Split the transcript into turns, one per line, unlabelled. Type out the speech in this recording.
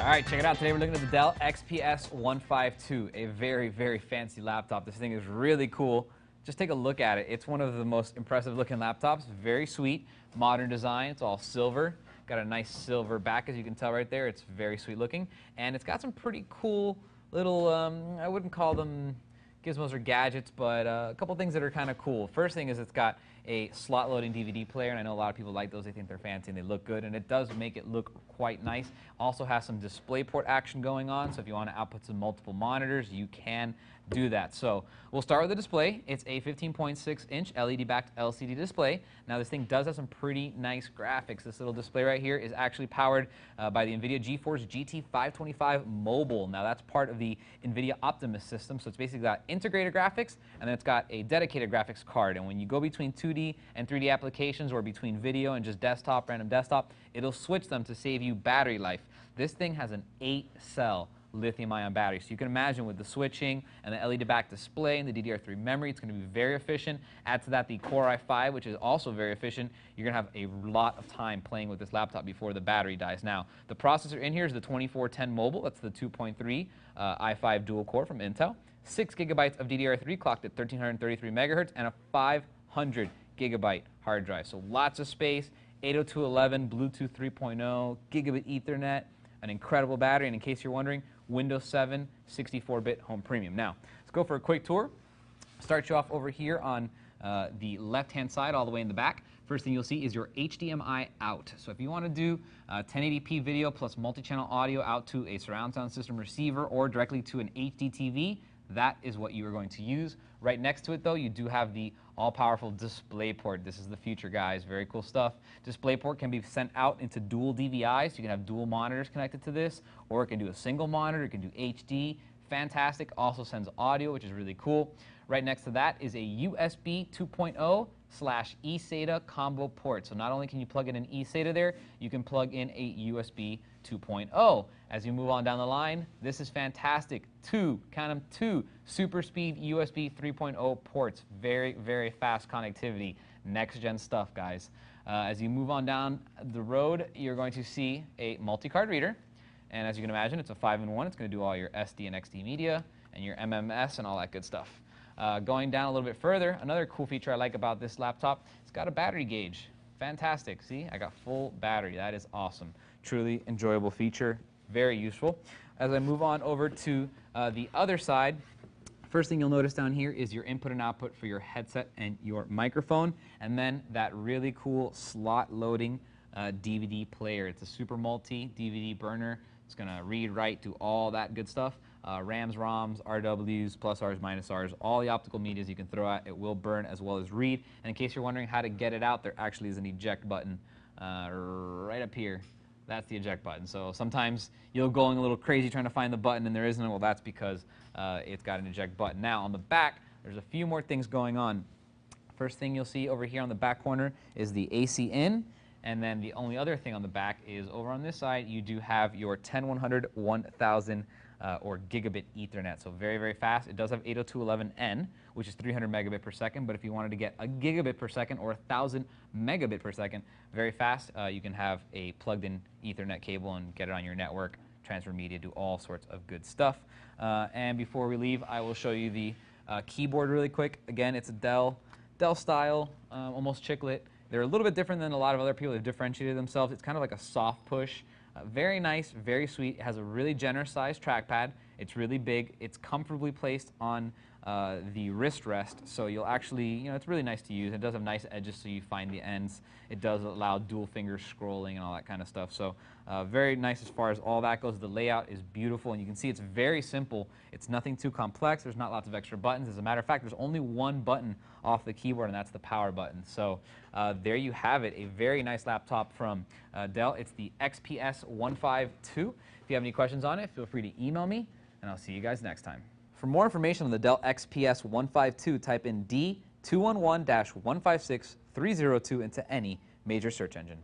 All right, check it out. Today we're looking at the Dell XPS15z, a very, very fancy laptop. This thing is really cool. Just take a look at it. It's one of the most impressive looking laptops. Very sweet, modern design. It's all silver. Got a nice silver back, as you can tell right there. It's very sweet looking. And it's got some pretty cool little, I wouldn't call them gizmos or gadgets, but a couple things that are kind of cool. First thing is it's got a slot loading DVD player, and I know a lot of people like those. They think they're fancy and they look good, and it does make it look quite nice. Also has some DisplayPort action going on, so if you want to output some multiple monitors, you can do that. So we'll start with the display. It's a 15.6-inch LED-backed LCD display. Now this thing does have some pretty nice graphics. This little display right here is actually powered by the NVIDIA GeForce GT 525 Mobile. Now that's part of the NVIDIA Optimus system, so it's basically got integrated graphics, and then it's got a dedicated graphics card. And when you go between 2D and 3D applications, or between video and just desktop, random desktop, it'll switch them to save you battery life. This thing has an 8-cell lithium-ion battery, so you can imagine with the switching and the LED-backed display and the DDR3 memory, it's going to be very efficient. Add to that the Core i5, which is also very efficient. You're going to have a lot of time playing with this laptop before the battery dies. Now, the processor in here is the 2410 Mobile. That's the 2.3 i5 dual-core from Intel. 6 gigabytes of DDR3 clocked at 1333 megahertz, and a 500 gigabyte hard drive. So lots of space, 802.11, Bluetooth 3.0, gigabit Ethernet, an incredible battery, and in case you're wondering, Windows 7 64-bit Home Premium. Now, let's go for a quick tour. Start you off over here on the left-hand side, all the way in the back. First thing you'll see is your HDMI out. So if you want to do 1080p video plus multi-channel audio out to a surround sound system receiver or directly to an HD TV, that is what you are going to use. Right next to it, though, you do have the all-powerful DisplayPort. This is the future, guys. Very cool stuff. DisplayPort can be sent out into dual DVIs. You can have dual monitors connected to this, or it can do a single monitor. It can do HD. Fantastic. Also sends audio, which is really cool. Right next to that is a USB 2.0/eSATA combo port. So not only can you plug in an eSATA there, you can plug in a USB 2.0. As you move on down the line, this is fantastic. Count them, two super speed USB 3.0 ports. Very, very fast connectivity. Next gen stuff, guys. As you move on down the road, you're going to see a multi-card reader. And as you can imagine, it's a 5-in-1. It's going to do all your SD and XD media and your MMS and all that good stuff. Going down a little bit further, another cool feature I like about this laptop, it's got a battery gauge. Fantastic. See, I got full battery. That is awesome. Truly enjoyable feature. Very useful. As I move on over to the other side, first thing you'll notice down here is your input and output for your headset and your microphone, and then that really cool slot loading DVD player. It's a super multi DVD burner. It's going to read, write, do all that good stuff. RAMs, ROMs, RWs, plus Rs, minus Rs, all the optical medias you can throw out. It will burn as well as read. And in case you're wondering how to get it out, there actually is an eject button right up here. That's the eject button. So sometimes you'll go a little crazy trying to find the button and there isn't. Well, that's because it's got an eject button. Now, on the back, there's a few more things going on. First thing you'll see over here on the back corner is the AC in. And then the only other thing on the back is over on this side, you do have your 10100, 1000, or gigabit Ethernet. So very, very fast. It does have 802.11n, which is 300 megabit per second. But if you wanted to get a gigabit per second or 1000 megabit per second, very fast, you can have a plugged-in Ethernet cable and get it on your network, transfer media, do all sorts of good stuff. And before we leave, I will show you the keyboard really quick. Again, it's a Dell style, almost chiclet. They're a little bit different than a lot of other people that have differentiated themselves. It's kind of like a soft push. Very nice, very sweet. It has a really generous sized trackpad. It's really big. It's comfortably placed on the wrist rest, so you'll actually, it's really nice to use. It does have nice edges so you find the ends. It does allow dual finger scrolling and all that kind of stuff. So very nice as far as all that goes. The layout is beautiful, and you can see it's very simple. It's nothing too complex. There's not lots of extra buttons. As a matter of fact, there's only one button off the keyboard, and that's the power button. So there you have it, a very nice laptop from Dell. It's the XPS15z. If you have any questions on it, feel free to email me, and I'll see you guys next time. For more information on the Dell XPS15z, type in D211-156302 into any major search engine.